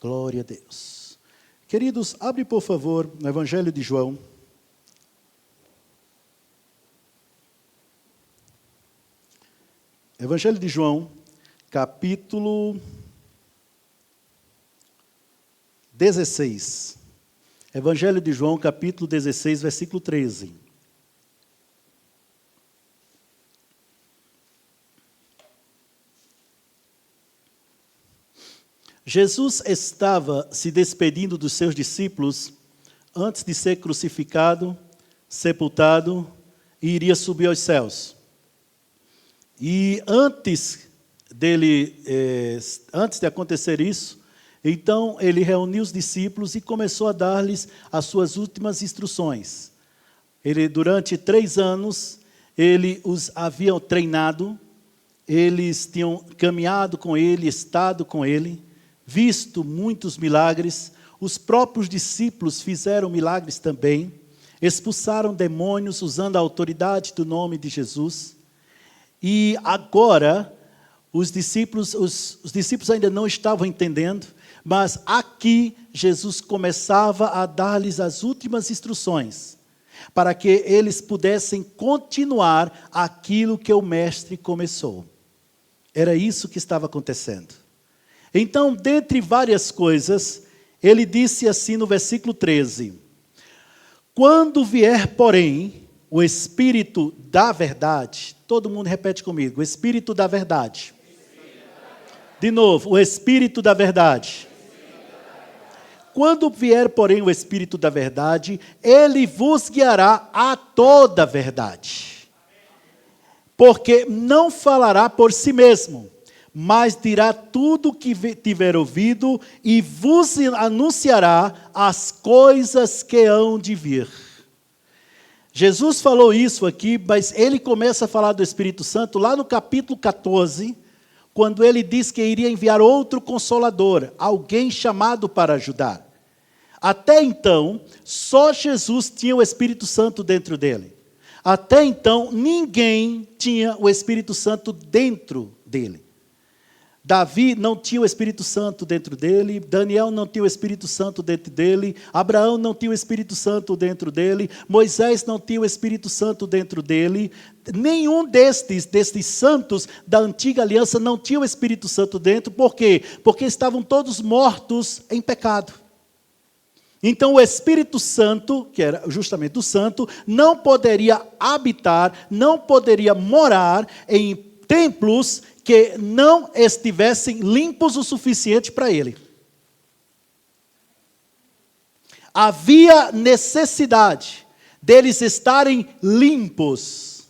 Glória a Deus. Queridos, abre por favor no Evangelho de João. Evangelho de João, capítulo 16. Evangelho de João, capítulo 16, versículo 13. Jesus estava se despedindo dos seus discípulos antes de ser crucificado, sepultado e iria subir aos céus. E antes de acontecer isso, então ele reuniu os discípulos e começou a dar-lhes as suas últimas instruções. Durante 3 anos, ele os havia treinado, eles tinham caminhado com ele, estado com ele, visto muitos milagres. Os próprios discípulos fizeram milagres também, expulsaram demônios usando a autoridade do nome de Jesus. E agora, os discípulos ainda não estavam entendendo, mas aqui Jesus começava a dar-lhes as últimas instruções, para que eles pudessem continuar aquilo que o Mestre começou. Era isso que estava acontecendo. Então, dentre várias coisas, ele disse assim no versículo 13: quando vier, porém, o Espírito da verdade, todo mundo repete comigo, o Espírito da verdade. De novo, o Espírito da verdade. Quando vier, porém, o Espírito da verdade, ele vos guiará a toda a verdade. Porque não falará por si mesmo, mas dirá tudo o que tiver ouvido e vos anunciará as coisas que hão de vir. Jesus falou isso aqui, mas ele começa a falar do Espírito Santo lá no capítulo 14, quando ele diz que iria enviar outro Consolador, alguém chamado para ajudar. Até então, só Jesus tinha o Espírito Santo dentro dele. Até então, ninguém tinha o Espírito Santo dentro dele. Davi não tinha o Espírito Santo dentro dele, Daniel não tinha o Espírito Santo dentro dele, Abraão não tinha o Espírito Santo dentro dele, Moisés não tinha o Espírito Santo dentro dele, nenhum destes santos da antiga aliança não tinha o Espírito Santo dentro. Por quê? Porque estavam todos mortos em pecado. Então o Espírito Santo, que era justamente o Santo, não poderia habitar, não poderia morar em templos que não estivessem limpos o suficiente para ele. Havia necessidade deles estarem limpos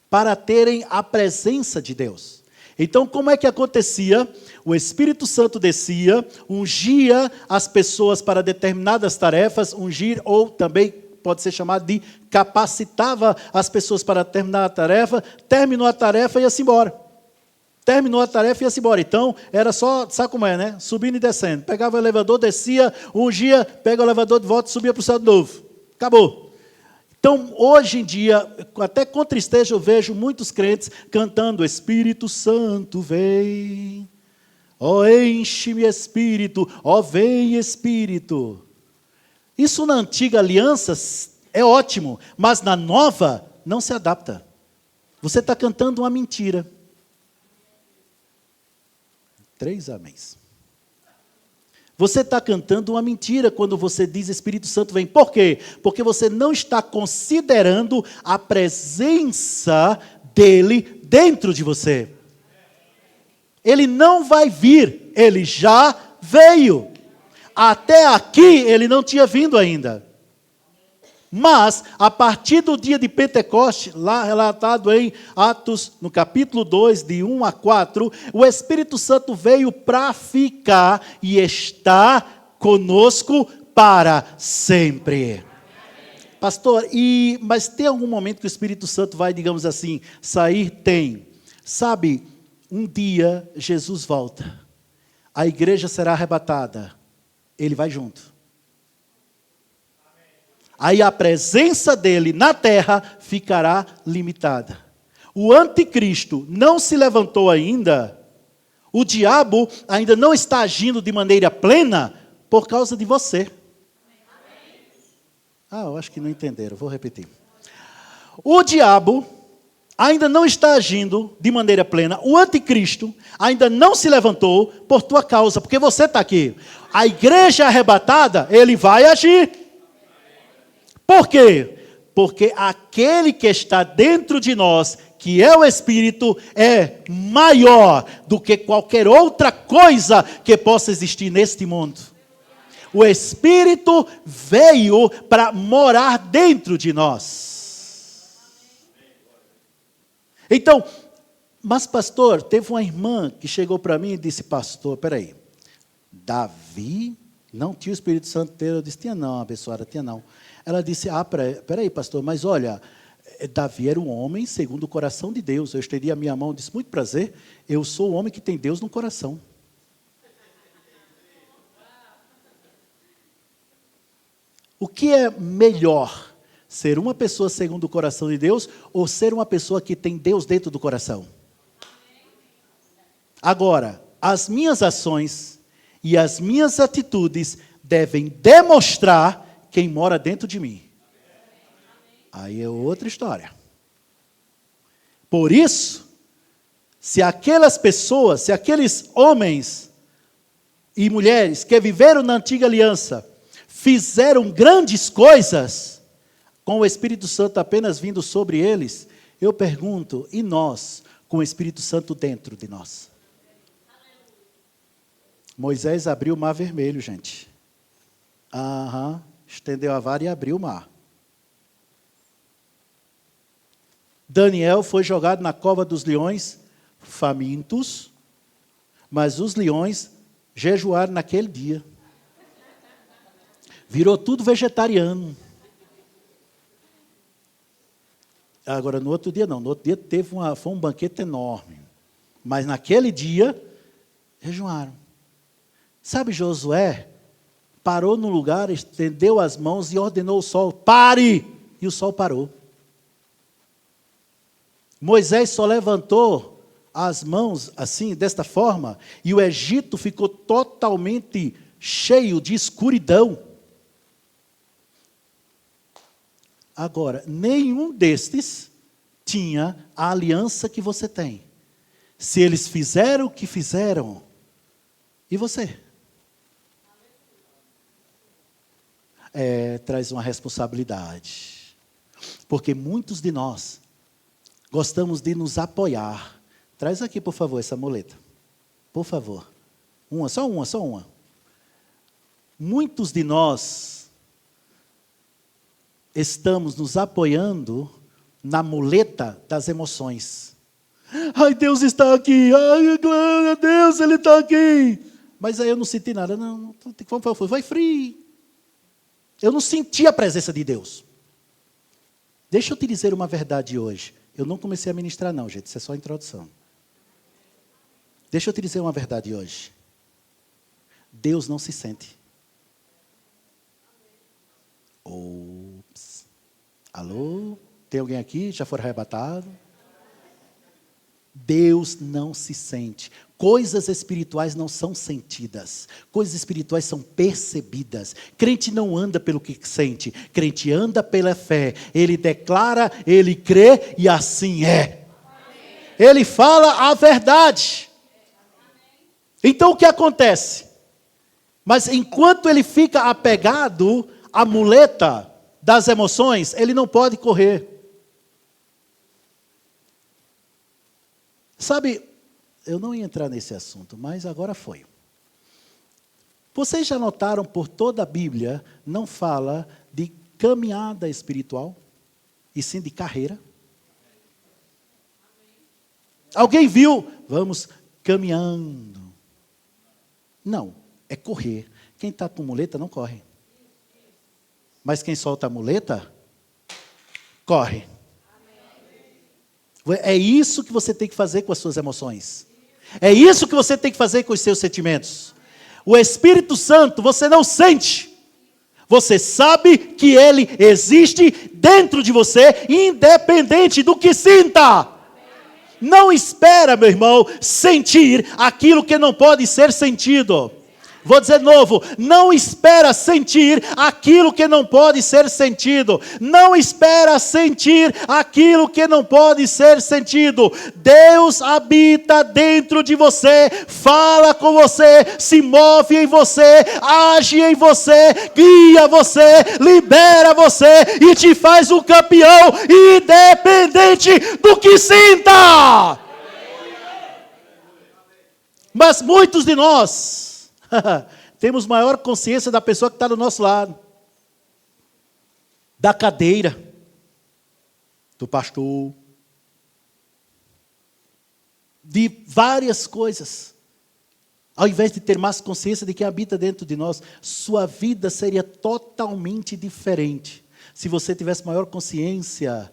para terem a presença de Deus. Então, como é que acontecia? O Espírito Santo descia, ungia as pessoas para determinadas tarefas, ungir ou também pode ser chamado de capacitava as pessoas para terminar a tarefa, terminou a tarefa e ia-se embora. Terminou a tarefa e ia-se embora. Então, era só, sabe como é, né? Subindo e descendo. Pegava o elevador, descia, ungia, pega o elevador de volta e subia para o céu de novo. Acabou. Então, hoje em dia, até com tristeza, eu vejo muitos crentes cantando: Espírito Santo vem, ó enche-me Espírito, ó vem Espírito. Isso na antiga aliança é ótimo, mas na nova não se adapta. Você está cantando uma mentira. 3 améns. Você está cantando uma mentira quando você diz Espírito Santo vem. Por quê? Porque você não está considerando a presença dele dentro de você. Ele não vai vir, ele já veio. Até aqui ele não tinha vindo ainda. Mas, a partir do dia de Pentecoste, lá relatado em Atos, no capítulo 2, de 1 a 4, o Espírito Santo veio para ficar e está conosco para sempre. Pastor, mas tem algum momento que o Espírito Santo vai, digamos assim, sair? Tem. Sabe, um dia Jesus volta, a igreja será arrebatada, ele vai junto. Aí a presença dele na terra ficará limitada. O anticristo não se levantou ainda, O diabo ainda não está agindo de maneira plena por causa de você. Eu acho que não entenderam, vou repetir. O diabo ainda não está agindo de maneira plena. O anticristo ainda não se levantou por tua causa, porque você está aqui. A igreja arrebatada, ele vai agir. Por quê? Porque aquele que está dentro de nós, que é o Espírito, é maior do que qualquer outra coisa que possa existir neste mundo. O Espírito veio para morar dentro de nós. Então, mas pastor, teve uma irmã que chegou para mim e disse, pastor, peraí, Davi não tinha o Espírito Santo inteiro? Eu disse, tinha não, abençoada, tinha não. Ela disse, peraí, pastor, mas olha, Davi era um homem segundo o coração de Deus. Eu estendi a minha mão e disse, muito prazer, eu sou o homem que tem Deus no coração. O que é melhor? Ser uma pessoa segundo o coração de Deus ou ser uma pessoa que tem Deus dentro do coração? Agora, as minhas ações e as minhas atitudes devem demonstrar quem mora dentro de mim. Aí é outra história. Por isso, se aquelas pessoas, se aqueles homens e mulheres que viveram na antiga aliança fizeram grandes coisas, com o Espírito Santo apenas vindo sobre eles, eu pergunto, e nós, com o Espírito Santo dentro de nós? Moisés abriu o mar vermelho, gente. Estendeu a vara e abriu o mar. Daniel foi jogado na cova dos leões, famintos, mas os leões jejuaram naquele dia. Virou tudo vegetariano. Agora, no outro dia não. No outro dia foi um banquete enorme. Mas naquele dia, jejuaram. Sabe, Josué parou no lugar, estendeu as mãos e ordenou ao sol, pare! E o sol parou. Moisés só levantou as mãos assim, desta forma, e o Egito ficou totalmente cheio de escuridão. Agora, nenhum destes tinha a aliança que você tem. Se eles fizeram o que fizeram, e você? Traz uma responsabilidade. Porque muitos de nós gostamos de nos apoiar. Traz aqui, por favor, essa muleta. Por favor. Só uma. Muitos de nós estamos nos apoiando na muleta das emoções. Ai, Deus está aqui. Ai, glória a Deus, Ele está aqui. Mas aí eu não senti nada. Não, vai frio. Eu não senti a presença de Deus. Deixa eu te dizer uma verdade hoje. Eu não comecei a ministrar não, gente. Isso é só a introdução. Deixa eu te dizer uma verdade hoje. Deus não se sente. Ops. Alô? Tem alguém aqui? Já foram arrebatados? Deus não se sente. Coisas espirituais não são sentidas. Coisas espirituais são percebidas. Crente não anda pelo que sente. Crente anda pela fé. Ele declara, ele crê e assim é. Ele fala a verdade. Então o que acontece? Mas enquanto ele fica apegado à muleta das emoções, ele não pode correr. Sabe, eu não ia entrar nesse assunto, mas agora foi. Vocês já notaram, por toda a Bíblia, não fala de caminhada espiritual, e sim de carreira? Alguém viu? Vamos caminhando. Não, é correr. Quem está com muleta não corre. Mas quem solta a muleta, corre. É isso que você tem que fazer com as suas emoções. É isso que você tem que fazer com os seus sentimentos. O Espírito Santo, você não sente. Você sabe que Ele existe dentro de você, independente do que sinta. Não espera, meu irmão, sentir aquilo que não pode ser sentido. Vou dizer de novo, não espera sentir aquilo que não pode ser sentido. Não espera sentir aquilo que não pode ser sentido. Deus habita dentro de você, fala com você, se move em você, age em você, guia você, libera você e te faz um campeão independente do que sinta. Mas muitos de nós temos maior consciência da pessoa que está do nosso lado, da cadeira, do pastor, de várias coisas. Ao invés de ter mais consciência de quem habita dentro de nós, sua vida seria totalmente diferente se você tivesse maior consciência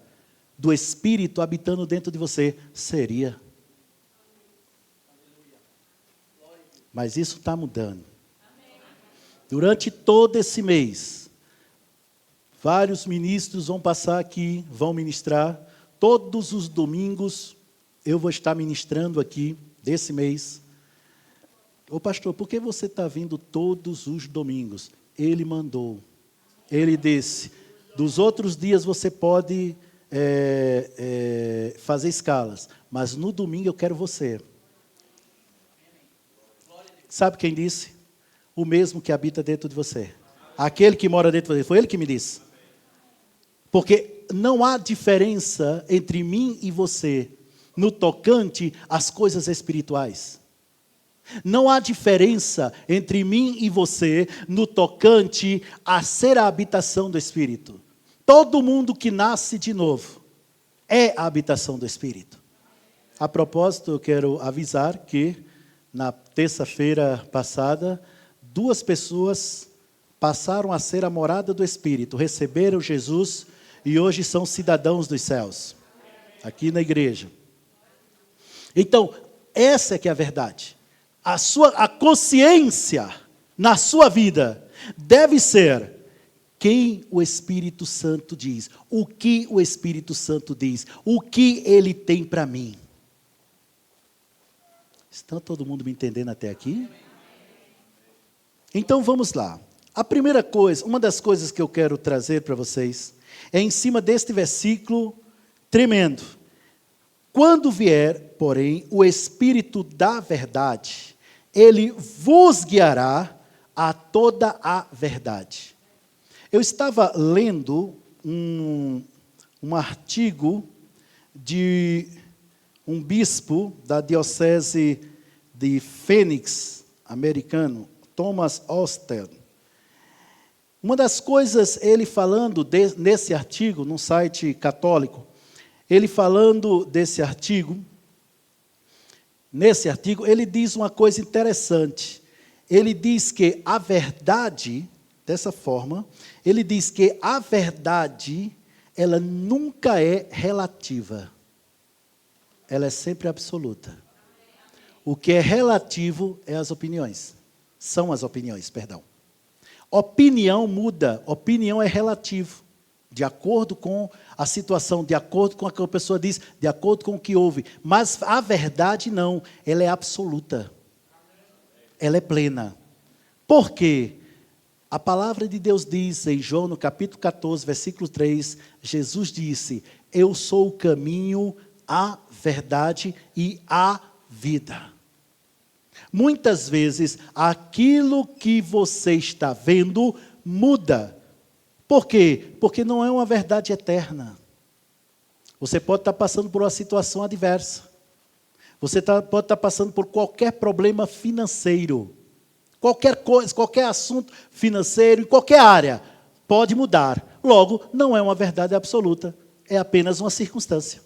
do Espírito habitando dentro de você. Seria. Mas isso está mudando. Durante todo esse mês, vários ministros vão passar aqui, vão ministrar. Todos os domingos eu vou estar ministrando aqui, desse mês. Ô pastor, por que você está vindo todos os domingos? Ele mandou. Ele disse, dos outros dias você pode fazer escalas, mas no domingo eu quero você. Sabe quem disse? O mesmo que habita dentro de você. Aquele que mora dentro de você. Foi ele que me disse. Porque não há diferença entre mim e você no tocante às coisas espirituais. Não há diferença entre mim e você no tocante a ser a habitação do Espírito. Todo mundo que nasce de novo é a habitação do Espírito. A propósito, eu quero avisar que na terça-feira passada, 2 pessoas passaram a ser a morada do Espírito, receberam Jesus e hoje são cidadãos dos céus, aqui na igreja. Então, essa é que é a verdade. A consciência na sua vida deve ser quem o Espírito Santo diz, o que o Espírito Santo diz, o que ele tem para mim. Está todo mundo me entendendo até aqui? Então vamos lá. A primeira coisa, uma das coisas que eu quero trazer para vocês, é em cima deste versículo tremendo. Quando vier, porém, o Espírito da verdade, ele vos guiará a toda a verdade. Eu estava lendo um artigo de um bispo da diocese de Phoenix, americano, Thomas Oster. Uma das coisas, ele falando nesse artigo, num site católico, ele falando desse artigo, nesse artigo, ele diz uma coisa interessante. Ele diz que a verdade, dessa forma, ele diz que a verdade, ela nunca é relativa. Ela é sempre absoluta. O que é relativo é as opiniões. São as opiniões, perdão. Opinião muda, opinião é relativo. De acordo com a situação, de acordo com o que a pessoa diz, de acordo com o que ouve. Mas a verdade não, ela é absoluta. Ela é plena. Por quê? A palavra de Deus diz em João, no capítulo 14, versículo 3, Jesus disse, eu sou o caminho, a verdade e a vida. Muitas vezes, aquilo que você está vendo muda. Por quê? Porque não é uma verdade eterna. Você pode estar passando por uma situação adversa. Você pode estar passando por qualquer problema financeiro. Qualquer coisa, qualquer assunto financeiro, em qualquer área, pode mudar. Logo, não é uma verdade absoluta. É apenas uma circunstância.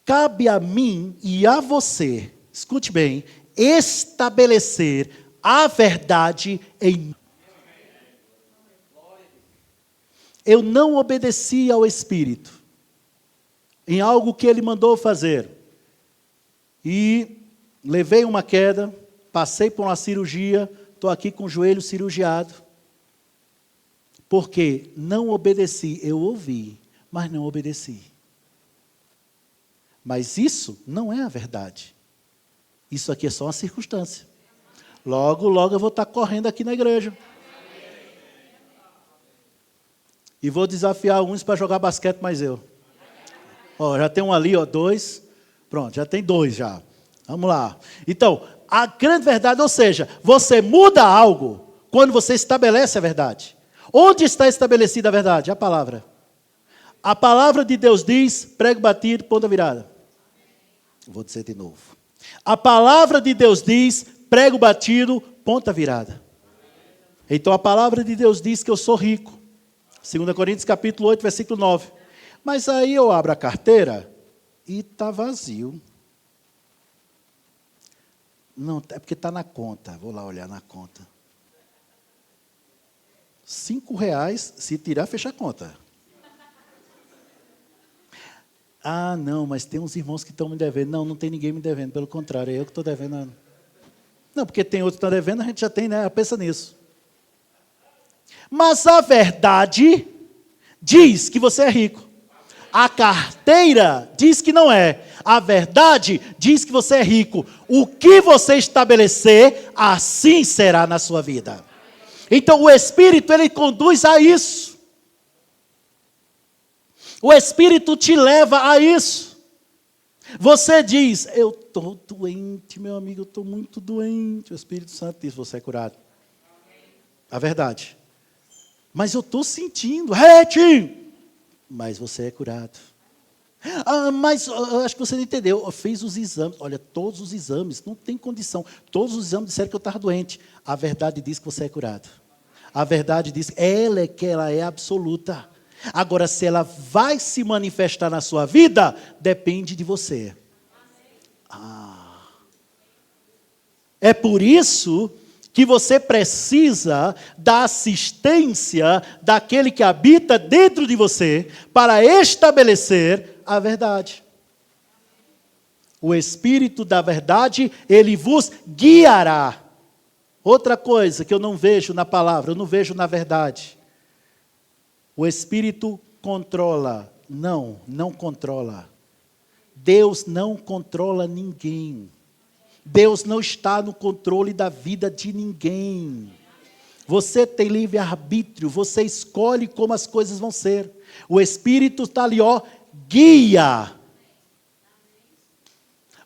Cabe a mim e a você, escute bem, estabelecer a verdade em... Eu não obedeci ao Espírito em algo que Ele mandou fazer. E levei uma queda, passei por uma cirurgia, estou aqui com o joelho cirurgiado. Porque não obedeci, eu ouvi, mas não obedeci. Mas isso não é a verdade. Isso aqui é só uma circunstância. Logo, logo eu vou estar correndo aqui na igreja. E vou desafiar uns para jogar basquete, mais eu. Ó, já tem um ali, ó, 2. Pronto, já tem 2 já. Vamos lá. Então, a grande verdade, ou seja, você muda algo quando você estabelece a verdade. Onde está estabelecida a verdade? A palavra. A palavra de Deus diz, prego batido, ponta virada. Vou dizer de novo. A palavra de Deus diz, prego batido, ponta virada. Então a palavra de Deus diz que eu sou rico. 2 Coríntios capítulo 8, versículo 9. Mas aí eu abro a carteira e está vazio. Não, é porque está na conta. Vou lá olhar na conta. R$5, se tirar, fecha a conta. Ah, não, mas tem uns irmãos que estão me devendo. Não, não tem ninguém me devendo, pelo contrário, é eu que estou devendo. Não, porque tem outros que estão devendo, a gente já tem, né? Pensa nisso. Mas a verdade diz que você é rico. A carteira diz que não é. A verdade diz que você é rico. O que você estabelecer, assim será na sua vida. Então o Espírito, ele conduz a isso. O Espírito te leva a isso. Você diz, eu estou doente, meu amigo, eu estou muito doente. O Espírito Santo diz, você é curado. A verdade. Mas eu estou sentindo, mas você é curado. Ah, mas eu acho que você não entendeu. Fez os exames, olha, todos os exames, não tem condição. Todos os exames disseram que eu estava doente. A verdade diz que você é curado. A verdade diz que ela é absoluta. Agora, se ela vai se manifestar na sua vida, depende de você. É por isso que você precisa da assistência daquele que habita dentro de você para estabelecer a verdade. O Espírito da verdade, ele vos guiará. Outra coisa que eu não vejo na palavra, eu não vejo na verdade. O Espírito controla. Não controla. Deus não controla ninguém. Deus não está no controle da vida de ninguém. Você tem livre-arbítrio, você escolhe como as coisas vão ser. O Espírito está ali, ó, guia.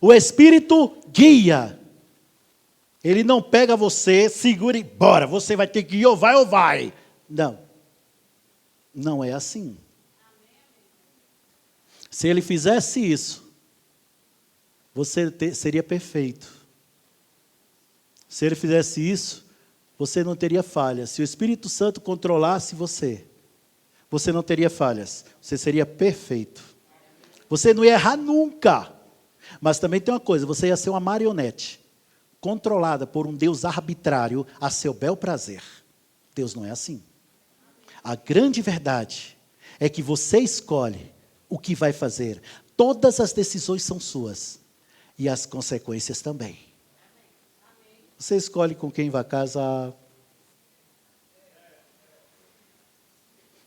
O Espírito guia. Ele não pega você, segura e bora, você vai ter que ir ou vai. Não. Não é assim. Se ele fizesse isso, você seria perfeito. Se ele fizesse isso, você não teria falhas. Se o Espírito Santo controlasse você, você não teria falhas. Você seria perfeito. Você não ia errar nunca. Mas também tem uma coisa, você ia ser uma marionete, controlada por um Deus arbitrário a seu bel prazer. Deus não é assim. A grande verdade é que você escolhe o que vai fazer. Todas as decisões são suas. E as consequências também. Você escolhe com quem vai casar.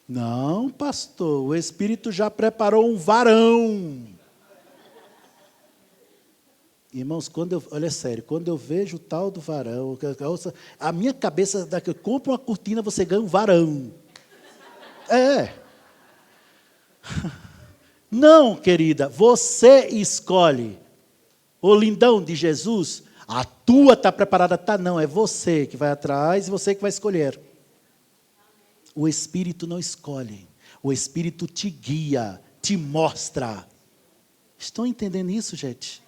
Não, pastor, o Espírito já preparou um varão. Irmãos, olha sério, quando eu vejo o tal do varão, a minha cabeça, eu compro uma cortina, você ganha um varão. Não, querida, você escolhe. O lindão de Jesus, a tua está preparada, não, é você que vai atrás e você que vai escolher. O Espírito não escolhe, o Espírito te guia, te mostra. Estão entendendo isso, gente?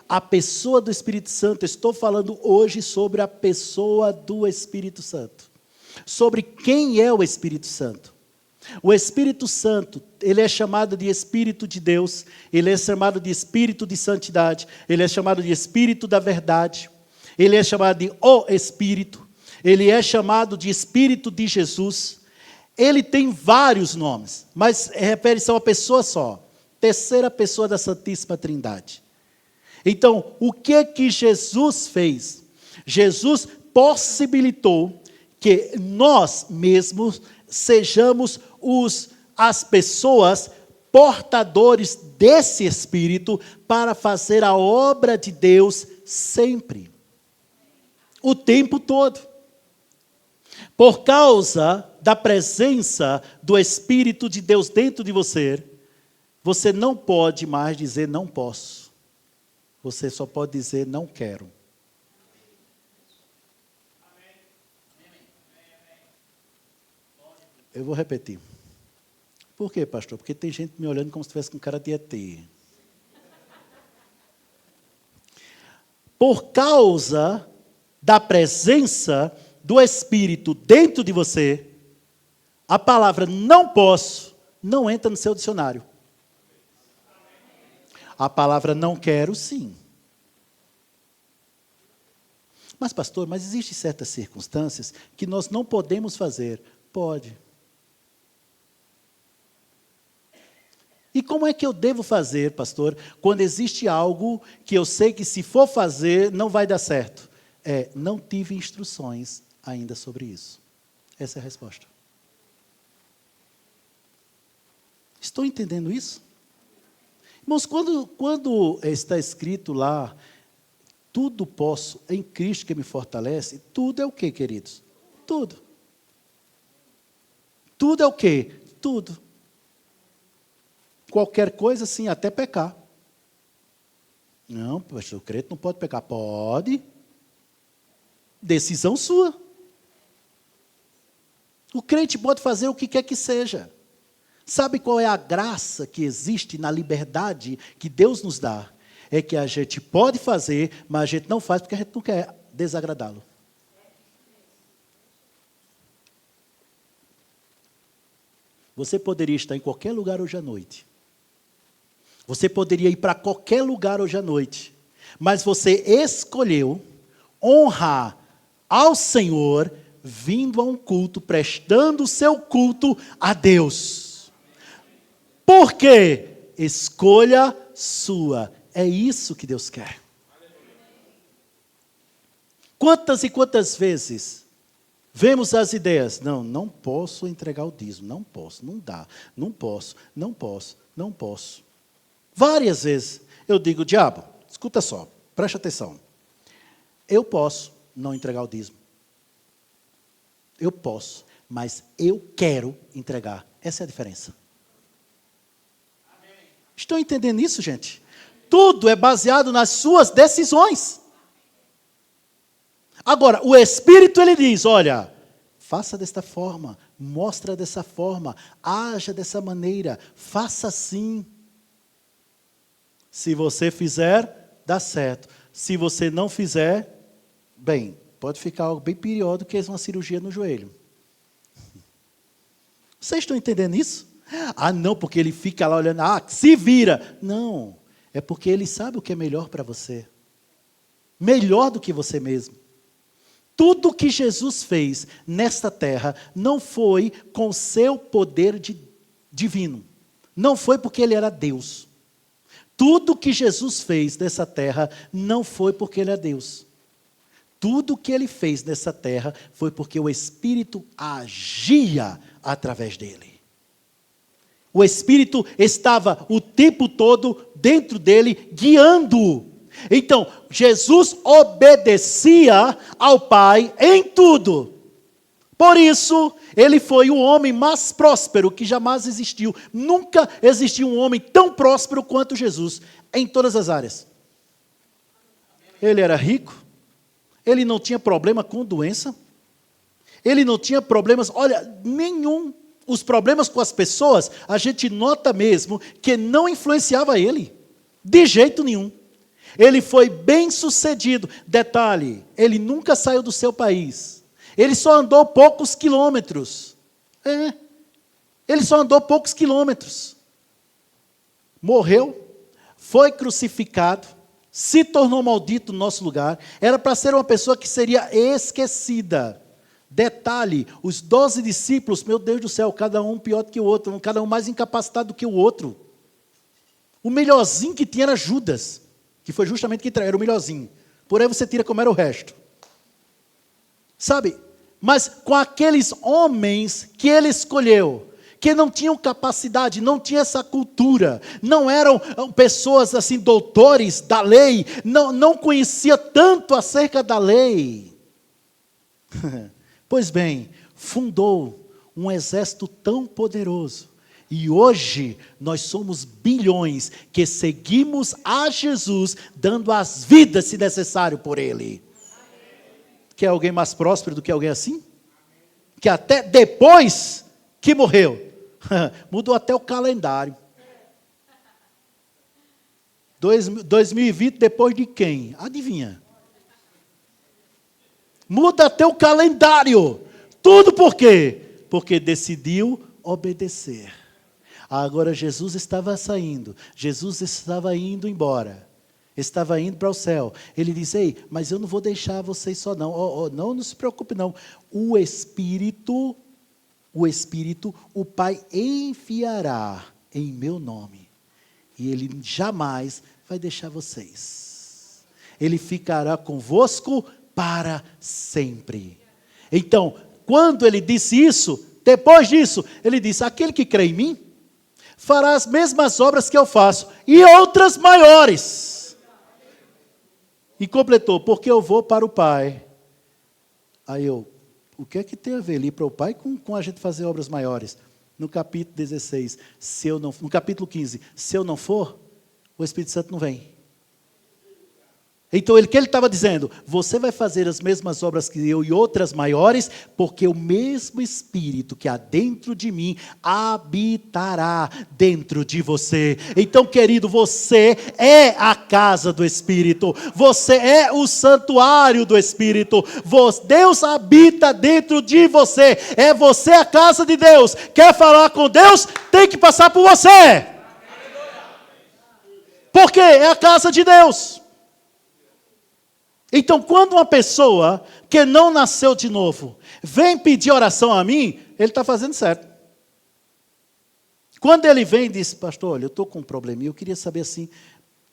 A pessoa do Espírito Santo, estou falando hoje sobre a pessoa do Espírito Santo. Sobre quem é o Espírito Santo. O Espírito Santo, ele é chamado de Espírito de Deus, ele é chamado de Espírito de Santidade, ele é chamado de Espírito da Verdade, ele é chamado de O Espírito, ele é chamado de Espírito de Jesus. Ele tem vários nomes, mas refere-se a uma pessoa só, terceira pessoa da Santíssima Trindade. Então, o que Jesus fez? Jesus possibilitou que nós mesmos sejamos as pessoas portadores desse Espírito para fazer a obra de Deus sempre. O tempo todo. Por causa da presença do Espírito de Deus dentro de você, você não pode mais dizer não posso. Você só pode dizer não quero. Eu vou repetir. Por quê, pastor? Porque tem gente me olhando como se estivesse com cara de ET. Por causa da presença do Espírito dentro de você, a palavra não posso não entra no seu dicionário. A palavra não quero, sim. Mas, pastor, existem certas circunstâncias que nós não podemos fazer. Pode. E como é que eu devo fazer, pastor, quando existe algo que eu sei que se for fazer, não vai dar certo? Não tive instruções ainda sobre isso. Essa é a resposta. Estou entendendo isso? Irmãos, quando está escrito lá, tudo posso em Cristo que me fortalece, tudo é o quê, queridos? Tudo. Tudo é o quê? Tudo. Qualquer coisa, sim, até pecar. Não, pastor, o crente não pode pecar. Pode. Decisão sua. O crente pode fazer o que quer que seja. Sabe qual é a graça que existe na liberdade que Deus nos dá? É que a gente pode fazer, mas a gente não faz porque a gente não quer desagradá-lo. Você poderia estar em qualquer lugar hoje à noite. Você poderia ir para qualquer lugar hoje à noite. Mas você escolheu honrar ao Senhor vindo a um culto, prestando o seu culto a Deus. Por quê? Escolha sua. É isso que Deus quer. Quantas e quantas vezes vemos as ideias? Não posso entregar o dízimo, não posso, não dá, não posso. Várias vezes eu digo, diabo, escuta só, preste atenção. Eu posso não entregar o dízimo. Eu posso, mas eu quero entregar. Essa é a diferença. Amém. Estão entendendo isso, gente? Tudo é baseado nas suas decisões. Agora, o Espírito, ele diz, olha, faça desta forma, mostra dessa forma, haja dessa maneira, faça assim. Se você fizer, dá certo. Se você não fizer, bem, pode ficar algo bem pior do que uma cirurgia no joelho. Vocês estão entendendo isso? Não, porque ele fica lá olhando, se vira. Não, é porque ele sabe o que é melhor para você. Melhor do que você mesmo. Tudo que Jesus fez nesta terra não foi com o seu poder divino. Não foi porque ele era Deus. Tudo que Jesus fez nessa terra não foi porque ele é Deus. Tudo que ele fez nessa terra foi porque o Espírito agia através dele. O Espírito estava o tempo todo dentro dele, guiando. Então, Jesus obedecia ao Pai em tudo. Por isso, ele foi o homem mais próspero que jamais existiu. Nunca existiu um homem tão próspero quanto Jesus, em todas as áreas. Ele era rico, ele não tinha problema com doença, ele não tinha problemas, nenhum. Os problemas com as pessoas, a gente nota mesmo que não influenciava ele, de jeito nenhum. Ele foi bem sucedido. Detalhe, ele nunca saiu do seu país. Ele só andou poucos quilômetros. Ele só andou poucos quilômetros. Morreu, foi crucificado, se tornou maldito no nosso lugar. Era para ser uma pessoa que seria esquecida. Detalhe, os 12 discípulos, meu Deus do céu, cada um pior do que o outro, cada um mais incapacitado do que o outro. O melhorzinho que tinha era Judas, que foi justamente quem era o melhorzinho. Por aí você tira como era o resto. Sabe? Mas com aqueles homens que ele escolheu, que não tinham capacidade, não tinham essa cultura, não eram pessoas assim, doutores da lei, não conhecia tanto acerca da lei. Pois bem, fundou um exército tão poderoso. E hoje nós somos bilhões que seguimos a Jesus, dando as vidas, se necessário, por Ele. Quer alguém mais próspero do que alguém assim? Que até depois que morreu, mudou até o calendário. 2020 depois de quem? Adivinha? Muda até o calendário. Tudo por quê? Porque decidiu obedecer. Agora Jesus estava saindo, Jesus estava indo embora, estava indo para o céu. Ele disse: ei, mas eu não vou deixar vocês só não, não se preocupe não. O Espírito, o Pai enviará em meu nome, e Ele jamais vai deixar vocês. Ele ficará convosco para sempre. Então, quando Ele disse isso, depois disso, Ele disse: aquele que crê em mim, fará as mesmas obras que eu faço, e outras maiores. E completou: porque eu vou para o Pai. Aí o que é que tem a ver ali para o Pai com a gente fazer obras maiores? No capítulo 16, no capítulo 15, se eu não for, o Espírito Santo não vem. Então, o que ele estava dizendo? Você vai fazer as mesmas obras que eu e outras maiores, porque o mesmo Espírito que há dentro de mim habitará dentro de você. Então, querido, você é a casa do Espírito. Você é o santuário do Espírito. Deus habita dentro de você. É você a casa de Deus. Quer falar com Deus? Tem que passar por você. Porque é a casa de Deus. Então, quando uma pessoa que não nasceu de novo vem pedir oração a mim, ele está fazendo certo. Quando ele vem e diz: pastor, olha, eu estou com um probleminha, eu queria saber assim,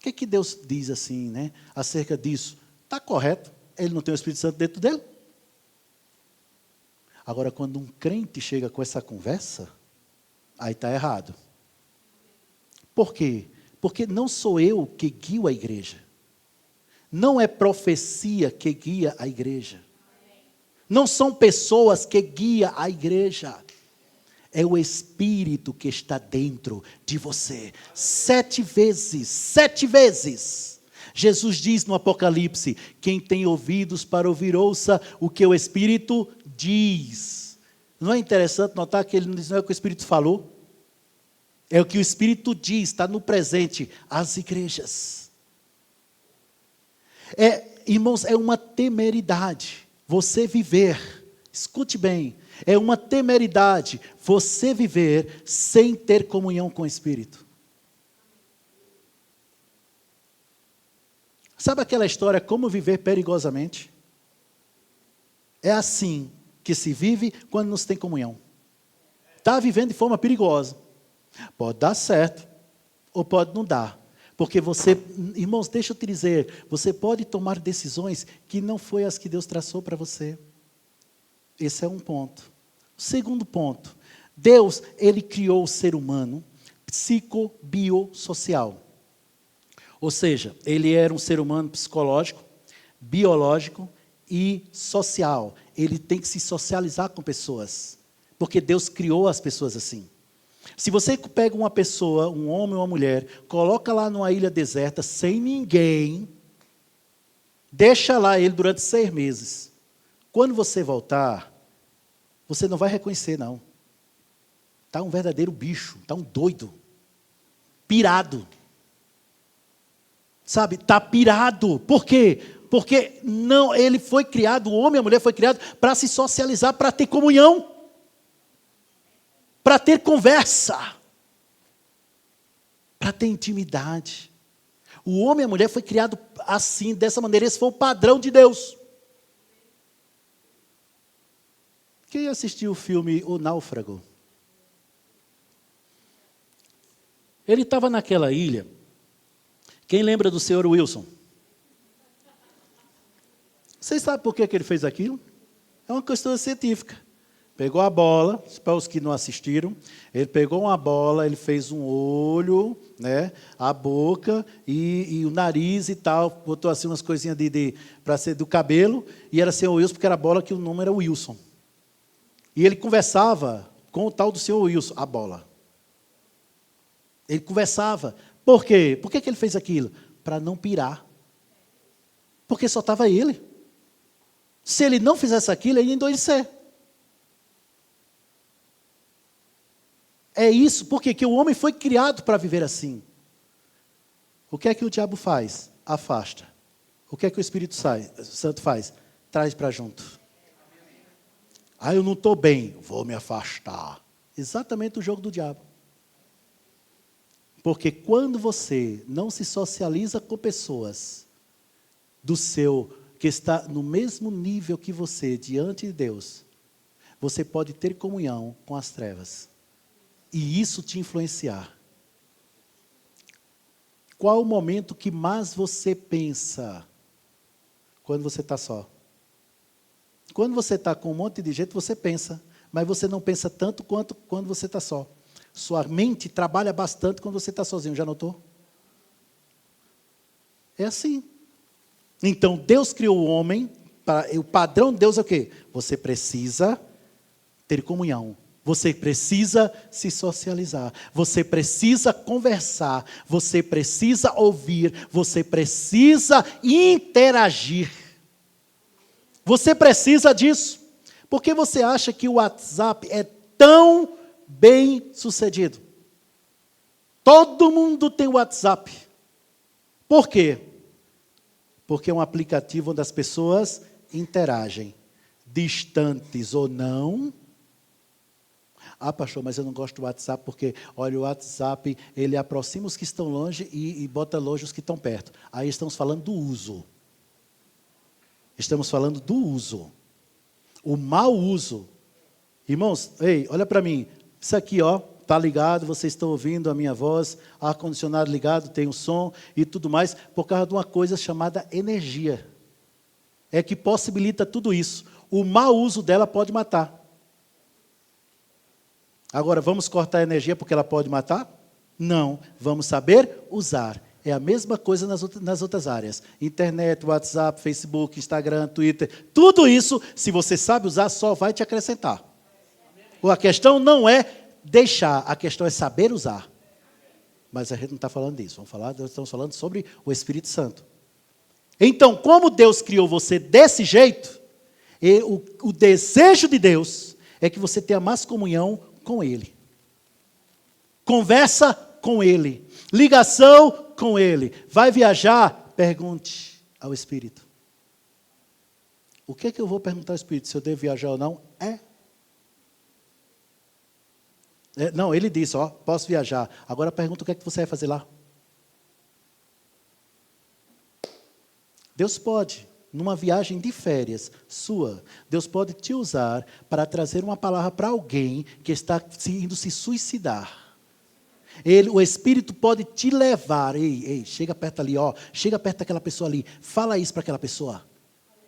o que Deus diz assim, né, acerca disso? Está correto, ele não tem o Espírito Santo dentro dele. Agora, quando um crente chega com essa conversa, aí está errado. Por quê? Porque não sou eu que guio a igreja. Não é profecia que guia a igreja. Não são pessoas que guiam a igreja. É o Espírito que está dentro de você. 7 vezes. Jesus diz no Apocalipse: quem tem ouvidos para ouvir, ouça o que o Espírito diz. Não é interessante notar que ele não diz, não é o que o Espírito falou? É o que o Espírito diz, está no presente, às igrejas. Irmãos, é uma temeridade você viver, escute bem, é uma temeridade você viver sem ter comunhão com o Espírito. Sabe aquela história, como viver perigosamente? É assim que se vive quando não se tem comunhão. Está vivendo de forma perigosa. Pode dar certo, ou pode não dar. Porque você, irmãos, deixa eu te dizer, você pode tomar decisões que não foi as que Deus traçou para você. Esse é um ponto. O segundo ponto, Deus, Ele criou o ser humano psicobiosocial. Ou seja, ele era um ser humano psicológico, biológico e social. Ele tem que se socializar com pessoas, porque Deus criou as pessoas assim. Se você pega uma pessoa, um homem ou uma mulher, coloca lá numa ilha deserta, sem ninguém, deixa lá ele durante 6 meses. Quando você voltar, você não vai reconhecer, não. Está um verdadeiro bicho, está um doido, pirado. Sabe, está pirado. Por quê? Porque não, ele foi criado, o homem e a mulher foi criado para se socializar, para ter comunhão. Para ter conversa, para ter intimidade. O homem e a mulher foi criado assim, dessa maneira. Esse foi o padrão de Deus. Quem assistiu o filme O Náufrago? Ele estava naquela ilha. Quem lembra do Sr. Wilson? Vocês sabem por que ele fez aquilo? É uma questão científica. Pegou a bola, para os que não assistiram, ele pegou uma bola, ele fez um olho, né, a boca e o nariz e tal, botou assim umas coisinhas para ser do cabelo, e era Senhor Wilson, porque era a bola que o nome era Wilson. E ele conversava com o tal do Senhor Wilson, a bola. Ele conversava. Por quê? Por que ele fez aquilo? Para não pirar. Porque só estava ele. Se ele não fizesse aquilo, ele ia endoidecer. É isso, porque o homem foi criado para viver assim. O que é que o diabo faz? Afasta. O que é que o Espírito Santo faz? Traz para junto. Ah, eu não estou bem, vou me afastar. Exatamente o jogo do diabo. Porque quando você não se socializa com pessoas que está no mesmo nível que você diante de Deus, você pode ter comunhão com as trevas. E isso te influenciar. Qual o momento que mais você pensa quando você está só? Quando você está com um monte de gente, você pensa. Mas você não pensa tanto quanto quando você está só. Sua mente trabalha bastante quando você está sozinho. Já notou? É assim. Então, Deus criou o homem. O padrão de Deus é o quê? Você precisa ter comunhão. Você precisa se socializar, você precisa conversar, você precisa ouvir, você precisa interagir. Você precisa disso. Por que você acha que o WhatsApp é tão bem sucedido? Todo mundo tem WhatsApp. Por quê? Porque é um aplicativo onde as pessoas interagem, distantes ou não. Ah, pastor, mas eu não gosto do WhatsApp porque, olha, o WhatsApp, ele aproxima os que estão longe e bota longe os que estão perto. Aí estamos falando do uso. Estamos falando do uso. O mau uso. Irmãos, ei, olha para mim. Isso aqui, ó, está ligado, vocês estão ouvindo a minha voz, ar-condicionado ligado, tem o som e tudo mais, por causa de uma coisa chamada energia. É que possibilita tudo isso. O mau uso dela pode matar. Agora, vamos cortar a energia porque ela pode matar? Não, vamos saber usar. É a mesma coisa nas outras áreas. Internet, WhatsApp, Facebook, Instagram, Twitter. Tudo isso, se você sabe usar, só vai te acrescentar. A questão não é deixar, a questão é saber usar. Mas a gente não está falando disso. Estamos falando sobre o Espírito Santo. Então, como Deus criou você desse jeito, o desejo de Deus é que você tenha mais comunhão com Ele. Conversa com Ele. Ligação com Ele. Vai viajar? Pergunte ao Espírito. O que é que eu vou perguntar ao Espírito? Se eu devo viajar ou não? Não, ele disse, ó, posso viajar. Agora pergunta o que é que você vai fazer lá. Deus pode, numa viagem de férias sua, Deus pode te usar para trazer uma palavra para alguém que está indo se suicidar. O Espírito pode te levar. Ei, chega perto ali, ó. Chega perto daquela pessoa ali. Fala isso para aquela pessoa.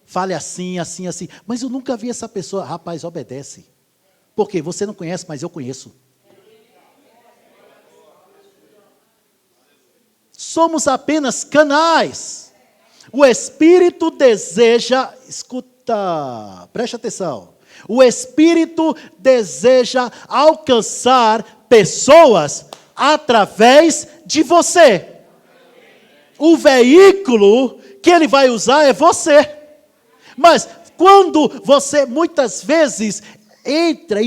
Fale assim, assim, assim. Mas eu nunca vi essa pessoa. Rapaz, obedece. Por quê? Você não conhece, mas eu conheço. Somos apenas canais. O Espírito deseja, escuta, preste atenção. O Espírito deseja alcançar pessoas através de você. O veículo que ele vai usar é você. Mas quando você muitas vezes entra,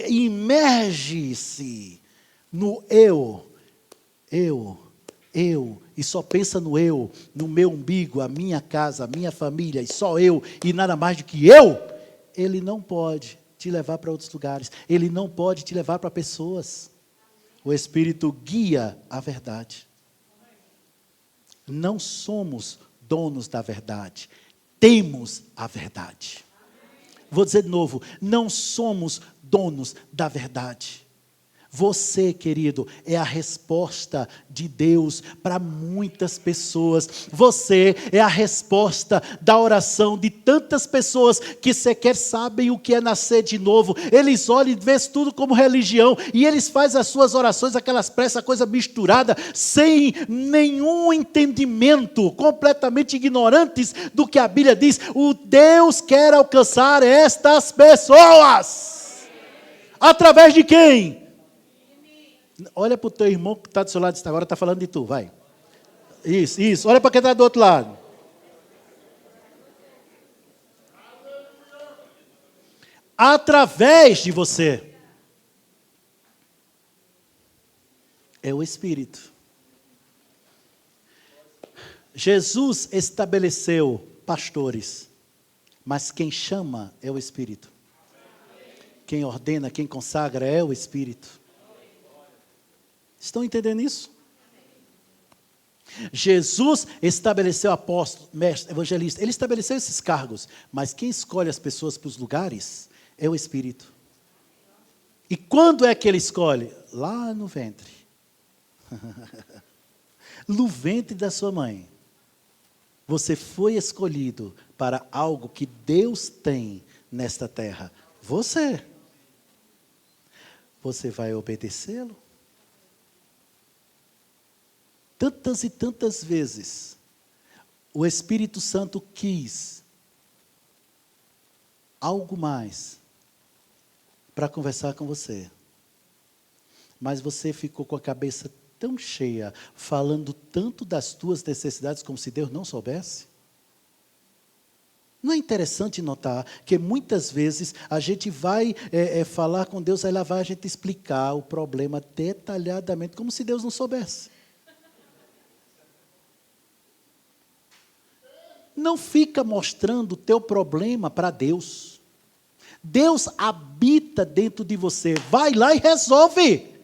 imerge-se no eu, e só pensa no eu, no meu umbigo, a minha casa, a minha família, e só eu, e nada mais do que eu, ele não pode te levar para outros lugares, ele não pode te levar para pessoas. O Espírito guia a verdade. Não somos donos da verdade, temos a verdade. Vou dizer de novo, não somos donos da verdade. Você, querido, é a resposta de Deus para muitas pessoas. Você é a resposta da oração de tantas pessoas que sequer sabem o que é nascer de novo. Eles olham e veem tudo como religião e eles fazem as suas orações, aquelas preces, a coisa misturada, sem nenhum entendimento, completamente ignorantes do que a Bíblia diz. O Deus quer alcançar estas pessoas. Através de quem? Olha para o teu irmão que está do seu lado, agora está falando de tu, vai. Isso. Olha para quem está do outro lado. Através de você. É o Espírito. Jesus estabeleceu pastores, mas quem chama é o Espírito. Quem ordena, quem consagra é o Espírito. Estão entendendo isso? Jesus estabeleceu apóstolo, mestre, evangelista. Ele estabeleceu esses cargos. Mas quem escolhe as pessoas para os lugares é o Espírito. E quando é que ele escolhe? Lá no ventre. No ventre da sua mãe. Você foi escolhido para algo que Deus tem nesta terra. Você vai obedecê-lo? Tantas e tantas vezes, o Espírito Santo quis algo mais para conversar com você. Mas você ficou com a cabeça tão cheia, falando tanto das tuas necessidades, como se Deus não soubesse. Não é interessante notar que muitas vezes a gente vai falar com Deus, aí lá vai a gente explicar o problema detalhadamente, como se Deus não soubesse. Não fica mostrando o teu problema para Deus. Deus habita dentro de você. Vai lá e resolve.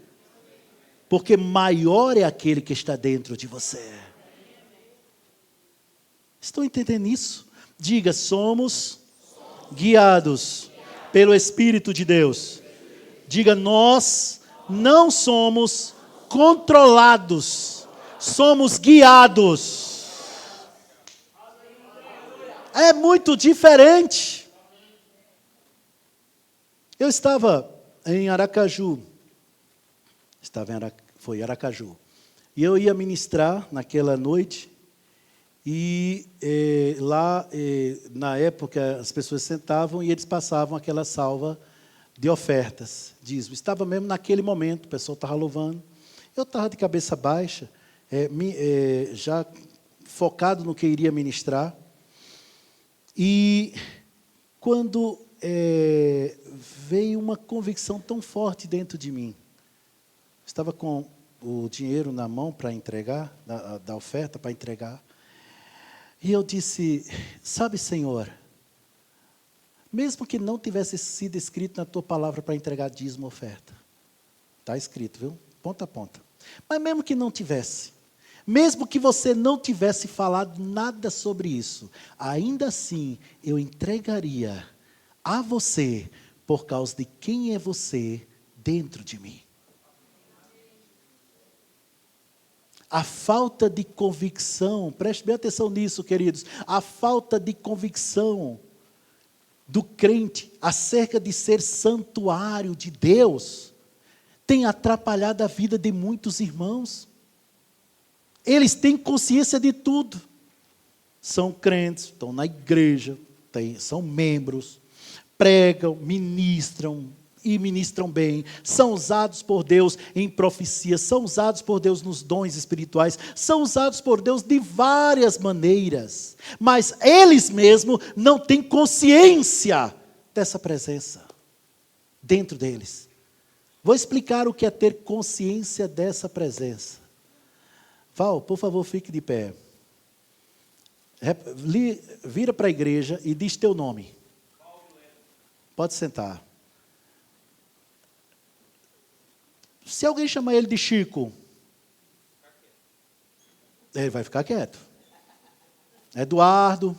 Porque maior é aquele que está dentro de você. Estão entendendo isso? Diga, somos guiados pelo Espírito de Deus. Diga, nós não somos controlados. Somos guiados. É muito diferente. Eu estava em Aracaju. Foi Aracaju. E eu ia ministrar naquela noite. E lá, na época, as pessoas sentavam e eles passavam aquela salva de ofertas, dízimo. Estava mesmo naquele momento, o pessoal estava louvando. Eu estava de cabeça baixa, já focado no que iria ministrar. E quando veio uma convicção tão forte dentro de mim, estava com o dinheiro na mão para entregar, da oferta para entregar, e eu disse, sabe, Senhor, mesmo que não tivesse sido escrito na tua palavra para entregar dízimo oferta, está escrito, viu? Ponta a ponta. Mas mesmo que não tivesse, mesmo que você não tivesse falado nada sobre isso, ainda assim eu entregaria a você por causa de quem é você dentro de mim. A falta de convicção, preste bem atenção nisso, queridos, a falta de convicção do crente acerca de ser santuário de Deus tem atrapalhado a vida de muitos irmãos. Eles têm consciência de tudo. São crentes, estão na igreja, são membros, pregam, ministram e ministram bem, são usados por Deus em profecia, são usados por Deus nos dons espirituais, são usados por Deus de várias maneiras, mas eles mesmos não têm consciência dessa presença dentro deles. Vou explicar o que é ter consciência dessa presença. Val, por favor, fique de pé. Vira para a igreja e diz teu nome. Pode sentar. Se alguém chamar ele de Chico, ele vai ficar quieto. Eduardo,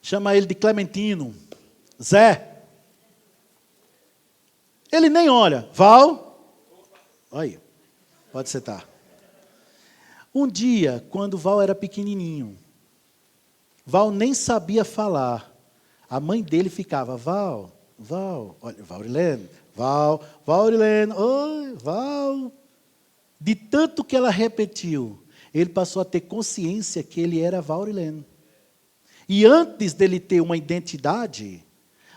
chama ele de Clementino, Zé. Ele nem olha. Val, Olha aí, pode sentar. Um dia, quando Val era pequenininho, Val nem sabia falar. A mãe dele ficava, Val, olha, Vaurilene, Vaurilene, oi, Val. De tanto que ela repetiu, ele passou a ter consciência que ele era Vaurilene. E antes dele ter uma identidade,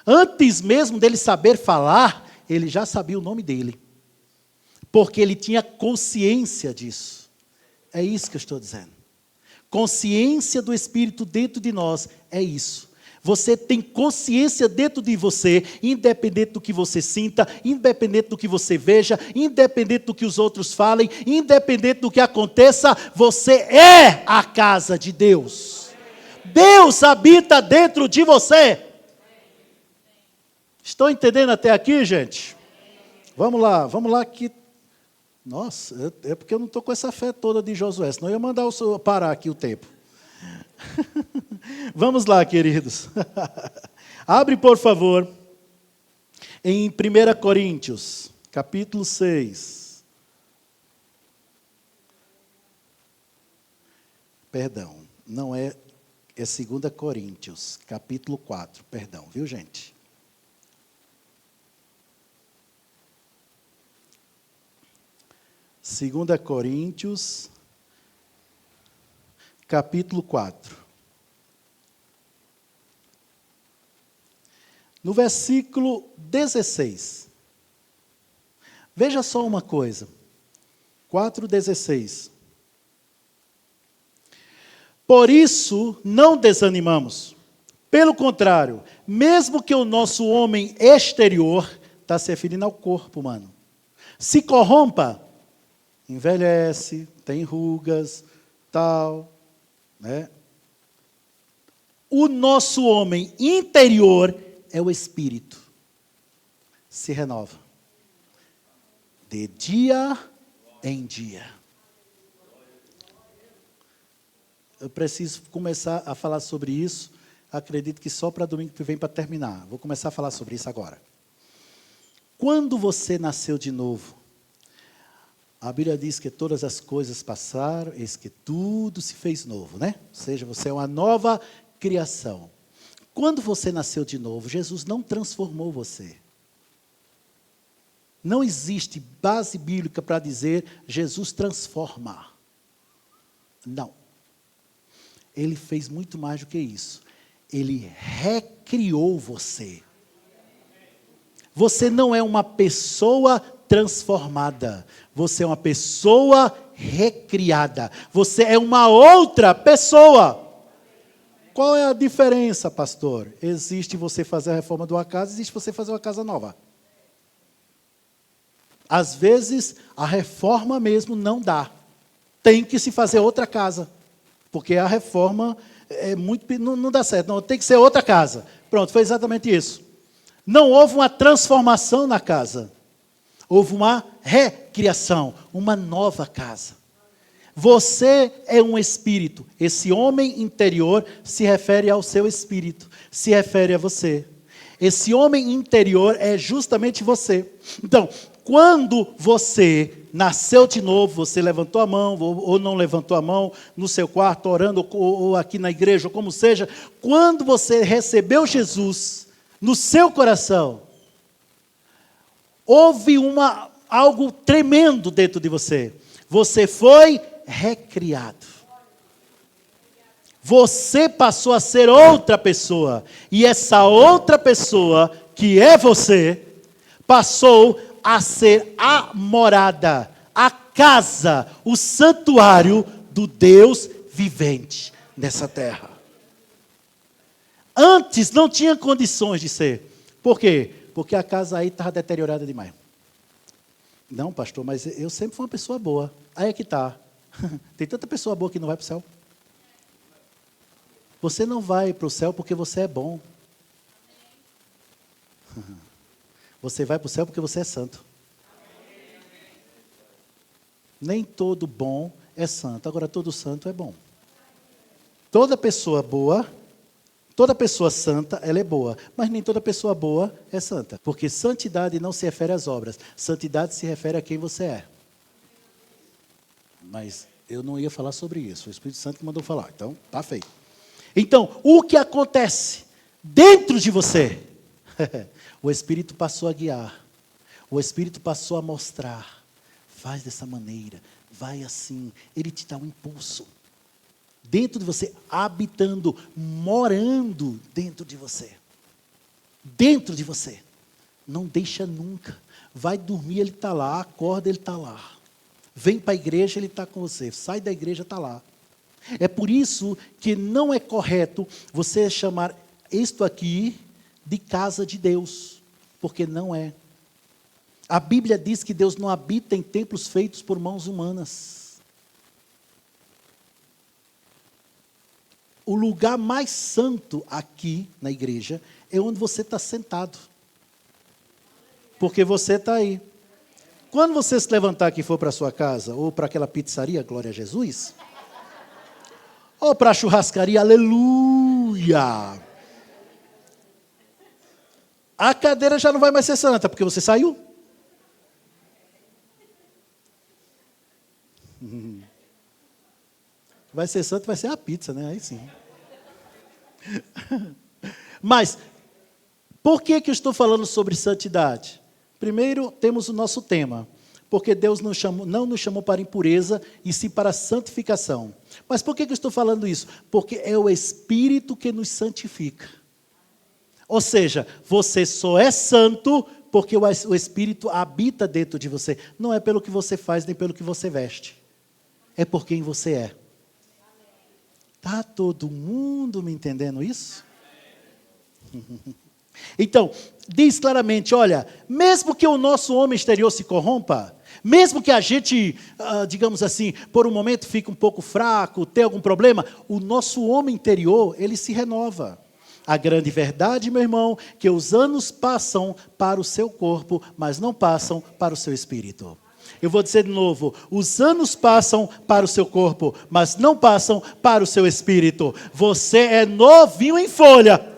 antes mesmo dele saber falar, ele já sabia o nome dele. Porque ele tinha consciência disso. É isso que eu estou dizendo. Consciência do Espírito dentro de nós é isso. Você tem consciência dentro de você, independente do que você sinta, independente do que você veja, independente do que os outros falem, independente do que aconteça, você é a casa de Deus. Deus habita dentro de você. Estão entendendo até aqui, gente? Vamos lá que... Nossa, é porque eu não estou com essa fé toda de Josué, senão eu ia mandar o senhor parar aqui o tempo. Vamos lá, queridos. Abre, por favor, em 1 Coríntios, capítulo 6. Perdão, não é 2 Coríntios, capítulo 4. Perdão, viu, gente? Segunda Coríntios, capítulo 4. No versículo 16. Veja só uma coisa. 4:16. Por isso, não desanimamos. Pelo contrário, mesmo que o nosso homem exterior, está se referindo ao corpo humano, se corrompa, envelhece, tem rugas, tal, né? O nosso homem interior é o espírito. Se renova. De dia em dia. Eu preciso começar a falar sobre isso. Acredito que só para domingo que vem para terminar. Vou começar a falar sobre isso agora. Quando você nasceu de novo, a Bíblia diz que todas as coisas passaram, eis que tudo se fez novo, né? Ou seja, você é uma nova criação. Quando você nasceu de novo, Jesus não transformou você. Não existe base bíblica para dizer Jesus transforma. Não. Ele fez muito mais do que isso. Ele recriou você. Você não é uma pessoa transformada. Você é uma pessoa recriada. Você é uma outra pessoa. Qual é a diferença, pastor? Existe você fazer a reforma de uma casa, existe você fazer uma casa nova. Às vezes, a reforma mesmo não dá. Tem que se fazer outra casa. Porque a reforma não dá certo. Não, tem que ser outra casa. Pronto, foi exatamente isso. Não houve uma transformação na casa. Houve uma recriação, uma nova casa. Você é um espírito. Esse homem interior se refere ao seu espírito, se refere a você. Esse homem interior é justamente você. Então, quando você nasceu de novo, você levantou a mão ou não levantou a mão, no seu quarto, orando, ou aqui na igreja, ou como seja, quando você recebeu Jesus no seu coração, houve algo tremendo dentro de você. Você foi recriado. Você passou a ser outra pessoa. E essa outra pessoa, que é você, passou a ser a morada, a casa, o santuário do Deus vivente nessa terra. Antes não tinha condições de ser. Por quê? Porque a casa aí estava deteriorada demais. Não, pastor, mas eu sempre fui uma pessoa boa. Aí é que está. Tem tanta pessoa boa que não vai para o céu. Você não vai para o céu porque você é bom. Você vai para o céu porque você é santo. Nem todo bom é santo. Agora, todo santo é bom. Toda pessoa boa, toda pessoa santa, ela é boa. Mas nem toda pessoa boa é santa. Porque santidade não se refere às obras. Santidade se refere a quem você é. Mas eu não ia falar sobre isso. O Espírito Santo que mandou falar. Então, tá feito. Então, o que acontece dentro de você? O Espírito passou a guiar. O Espírito passou a mostrar. Faz dessa maneira. Vai assim. Ele te dá um impulso. Dentro de você, habitando, morando dentro de você. Dentro de você. Não deixa nunca. Vai dormir, ele está lá. Acorda, ele está lá. Vem para a igreja, ele está com você. Sai da igreja, está lá. É por isso que não é correto você chamar isto aqui de casa de Deus. Porque não é. A Bíblia diz que Deus não habita em templos feitos por mãos humanas. O lugar mais santo aqui na igreja é onde você está sentado. Porque você está aí. Quando você se levantar aqui e for para a sua casa, ou para aquela pizzaria, glória a Jesus, ou para a churrascaria, aleluia, a cadeira já não vai mais ser santa, porque você saiu. Vai ser santo, vai ser a pizza, né? Aí sim. Mas, por que eu estou falando sobre santidade? Primeiro, temos o nosso tema. Porque Deus não nos chamou para impureza, e sim para santificação. Mas por que eu estou falando isso? Porque é o Espírito que nos santifica. Ou seja, você só é santo porque o Espírito habita dentro de você. Não é pelo que você faz, nem pelo que você veste. É por quem você é. Está todo mundo me entendendo isso? Então, diz claramente, olha, mesmo que o nosso homem exterior se corrompa, mesmo que a gente, digamos assim, por um momento fique um pouco fraco, tenha algum problema, o nosso homem interior, ele se renova. A grande verdade, meu irmão, que os anos passam para o seu corpo, mas não passam para o seu espírito. Eu vou dizer de novo, os anos passam para o seu corpo, mas não passam para o seu espírito. Você é novinho em folha.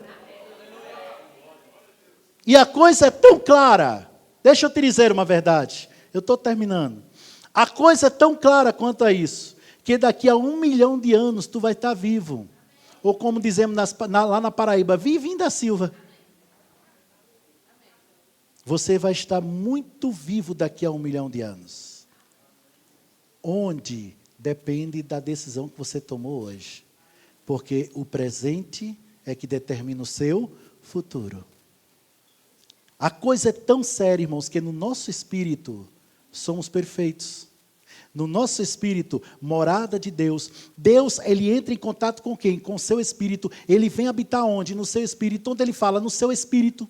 E a coisa é tão clara. Deixa eu te dizer uma verdade. Eu estou terminando. A coisa é tão clara quanto a isso, que daqui a 1 milhão de anos tu vai estar vivo. Ou como dizemos lá na Paraíba, vivinho da Silva. Você vai estar muito vivo daqui a 1 milhão de anos. Onde depende da decisão que você tomou hoje. Porque o presente é que determina o seu futuro. A coisa é tão séria, irmãos, que no nosso espírito somos perfeitos. No nosso espírito, morada de Deus. Deus, ele entra em contato com quem? Com o seu espírito. Ele vem habitar onde? No seu espírito. Onde ele fala? No seu espírito.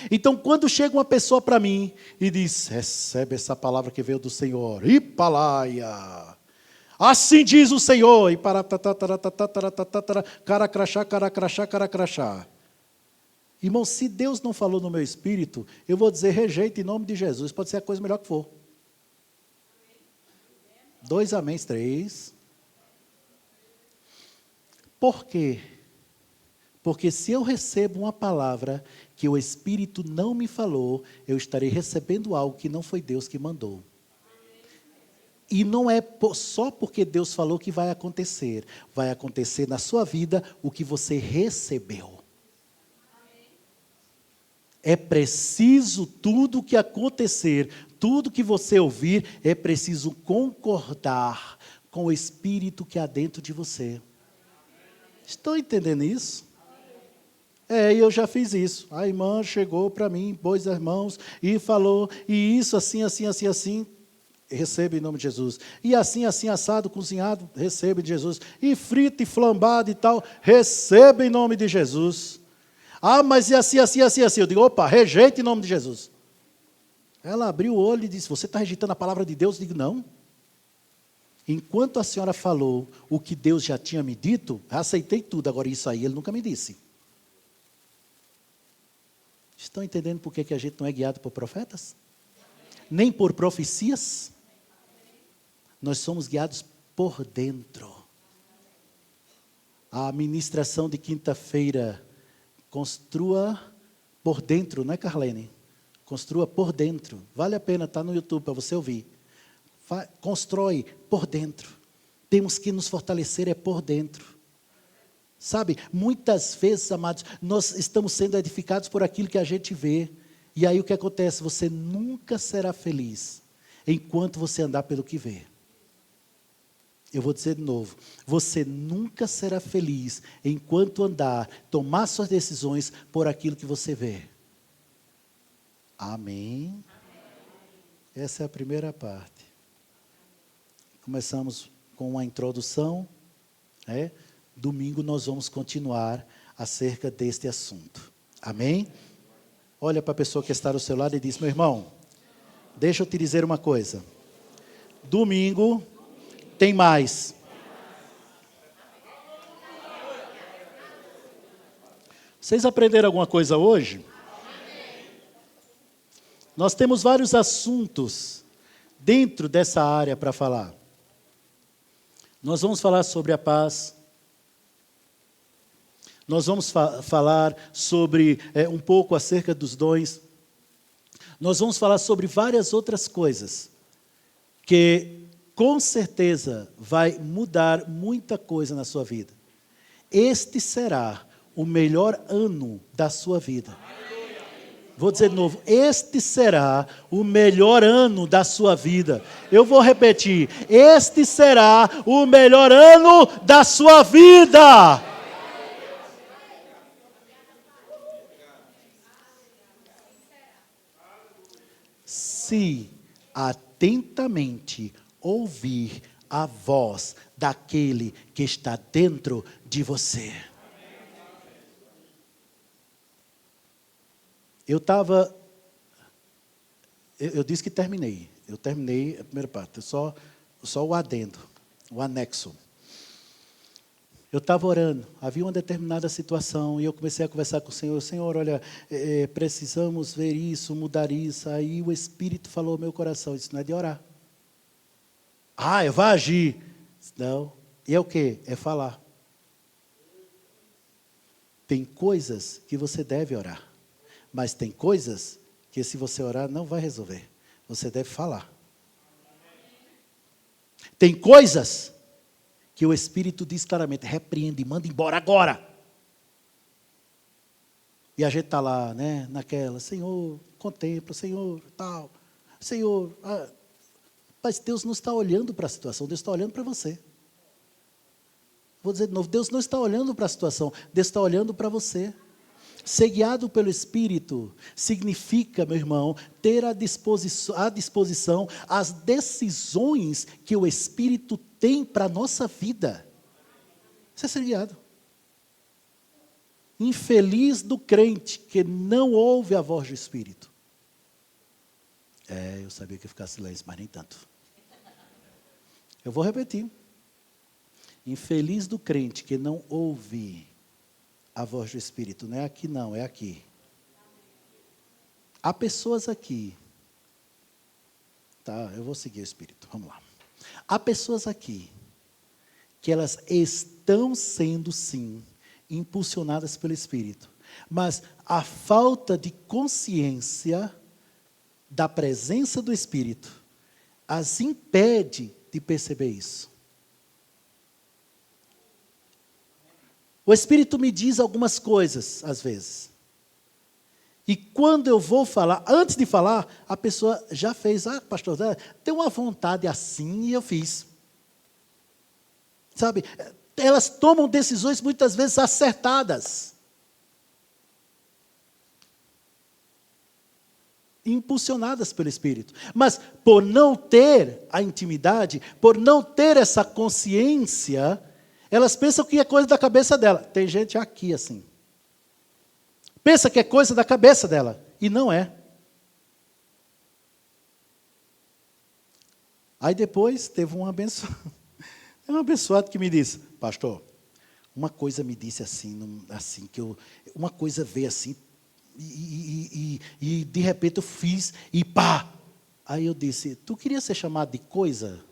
Então, quando chega uma pessoa para mim e diz, recebe essa palavra que veio do Senhor. Ipalaia. Assim diz o Senhor. E para cara crachá. Irmão, se Deus não falou no meu espírito, eu vou dizer rejeita em nome de Jesus. Pode ser a coisa melhor que for. 2 améns, 3. Por quê? Porque se eu recebo uma palavra que o Espírito não me falou, eu estarei recebendo algo que não foi Deus que mandou. E não é só porque Deus falou que vai acontecer. Vai acontecer na sua vida o que você recebeu. É preciso tudo que acontecer, tudo que você ouvir, é preciso concordar com o Espírito que há dentro de você. Estão entendendo isso? Eu já fiz isso. A irmã chegou para mim, pôs as mãos e falou, e isso assim, receba em nome de Jesus. E assim, assado, cozinhado, receba em Jesus. E frito e flambado e tal, receba em nome de Jesus. Ah, mas e assim. Eu digo, opa, rejeita em nome de Jesus. Ela abriu o olho e disse, você está rejeitando a palavra de Deus? Eu digo, não. Enquanto a senhora falou o que Deus já tinha me dito, aceitei tudo. Agora isso aí ele nunca me disse. Estão entendendo por que a gente não é guiado por profetas? Nem por profecias? Nós somos guiados por dentro. A ministração de quinta-feira, construa por dentro, não é, Carlene? Construa por dentro. Vale a pena, está no YouTube para você ouvir. constrói por dentro. Temos que nos fortalecer por dentro. Sabe, muitas vezes, amados, nós estamos sendo edificados por aquilo que a gente vê. E aí o que acontece? Você nunca será feliz enquanto você andar pelo que vê. Eu vou dizer de novo, você nunca será feliz enquanto andar, tomar suas decisões por aquilo que você vê. Amém? Essa é a primeira parte. Começamos com uma introdução, né? Domingo nós vamos continuar acerca deste assunto. Amém? Olha para a pessoa que está ao seu lado e diz, meu irmão, deixa eu te dizer uma coisa. Domingo tem mais. Vocês aprenderam alguma coisa hoje? Nós temos vários assuntos dentro dessa área para falar. Nós vamos falar sobre a paz. Nós vamos falar sobre um pouco acerca dos dons. Nós vamos falar sobre várias outras coisas que com certeza vai mudar muita coisa na sua vida. Este será o melhor ano da sua vida. Vou dizer de novo, este será o melhor ano da sua vida. Eu vou repetir, este será o melhor ano da sua vida. Se atentamente ouvir a voz daquele que está dentro de você. Eu disse que terminei. Eu terminei a primeira parte, só o adendo, o anexo. Eu estava orando, havia uma determinada situação, e eu comecei a conversar com o Senhor. Senhor, olha, precisamos ver isso, mudar isso. Aí o Espírito falou ao meu coração, isso não é de orar. Eu vou agir. Não, e é o quê? É falar. Tem coisas que você deve orar. Mas tem coisas que se você orar não vai resolver. Você deve falar. Tem coisas que o Espírito diz claramente, repreende, manda embora agora. E a gente está lá, né, naquela, Senhor, contempla, Senhor, tal. Senhor, mas Deus não está olhando para a situação, Deus está olhando para você. Vou dizer de novo, Deus não está olhando para a situação, Deus está olhando para você. Ser guiado pelo Espírito significa, meu irmão, ter à disposição as decisões que o Espírito tem para a nossa vida. Isso é ser guiado. Infeliz do crente que não ouve a voz do Espírito. Eu sabia que ia ficar silêncio, mas nem tanto. Eu vou repetir. Infeliz do crente que não ouve a voz do Espírito. Não é aqui não, é aqui. Há pessoas aqui. Tá, eu vou seguir o Espírito, vamos lá. Há pessoas aqui que elas estão sendo, sim, impulsionadas pelo Espírito. Mas a falta de consciência da presença do Espírito as impede de perceber isso. O Espírito me diz algumas coisas, às vezes. E quando eu vou falar, antes de falar, a pessoa já fez, pastor, tem uma vontade assim e eu fiz. Sabe, elas tomam decisões muitas vezes acertadas. Impulsionadas pelo Espírito. Mas por não ter a intimidade, por não ter essa consciência, elas pensam que é coisa da cabeça dela. Tem gente aqui assim. Pensa que é coisa da cabeça dela. E não é. Aí depois teve um abençoado que me disse, pastor, uma coisa me disse assim, uma coisa veio assim, e de repente eu fiz, e pá! Aí eu disse, tu queria ser chamado de coisa?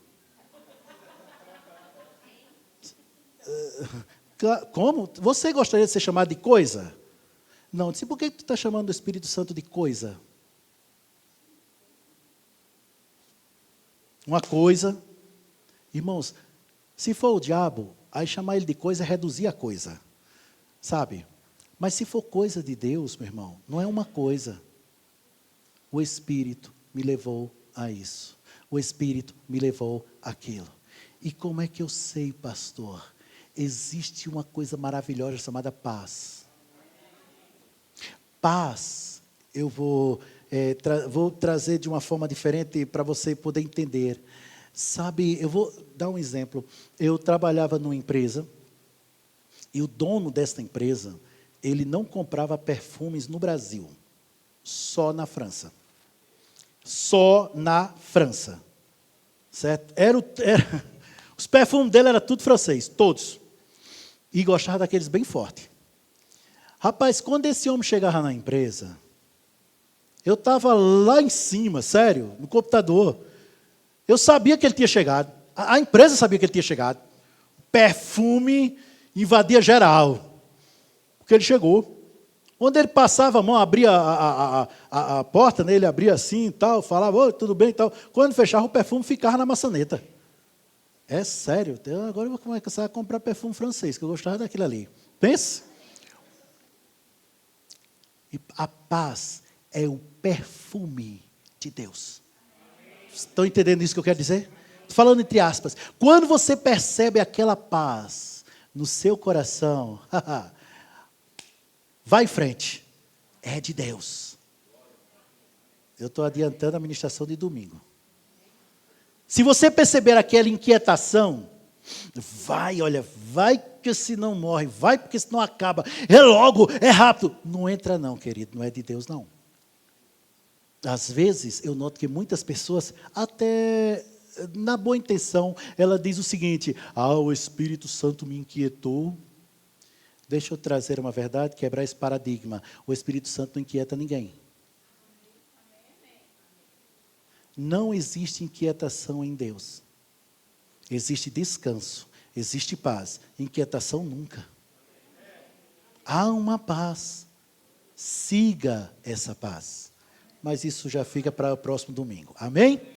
Como? Você gostaria de ser chamado de coisa? Não, disse, por que tu está chamando o Espírito Santo de coisa? uma coisa. Irmãos, se for o diabo, aí chamar ele de coisa é reduzir a coisa. Sabe? Mas se for coisa de Deus, meu irmão, não é uma coisa. O Espírito me levou a isso. O Espírito me levou àquilo. E como é que eu sei, pastor? Existe uma coisa maravilhosa chamada paz. Paz, eu vou trazer de uma forma diferente para você poder entender. Sabe, eu vou dar um exemplo. Eu trabalhava numa empresa, e o dono desta empresa, ele não comprava perfumes no Brasil, só na França. Só na França. Certo? Os perfumes dele eram tudo francês, todos. E gostava daqueles bem fortes. Rapaz, quando esse homem chegava na empresa, eu estava lá em cima, sério, no computador. Eu sabia que ele tinha chegado. A empresa sabia que ele tinha chegado. Perfume invadia geral. Porque ele chegou. Onde ele passava a mão, abria a porta, né, ele abria assim e tal, falava, oi, tudo bem e tal. Quando fechava, o perfume ficava na maçaneta. É sério. Agora eu vou começar a comprar perfume francês, que eu gostava daquilo ali. Pense. E a paz é o perfume de Deus. Estão entendendo isso que eu quero dizer? Estou falando entre aspas. Quando você percebe aquela paz no seu coração, vai em frente. É de Deus. Eu estou adiantando a ministração de domingo. Se você perceber aquela inquietação, vai, olha, vai porque senão morre, vai porque senão acaba, é logo, é rápido. Não entra não, querido, não é de Deus não. Às vezes, eu noto que muitas pessoas, até na boa intenção, ela diz o seguinte, o Espírito Santo me inquietou. Deixa eu trazer uma verdade, quebrar esse paradigma. O Espírito Santo não inquieta ninguém. Não existe inquietação em Deus. Existe descanso, existe paz. Inquietação nunca. Há uma paz. Siga essa paz. Mas isso já fica para o próximo domingo. Amém?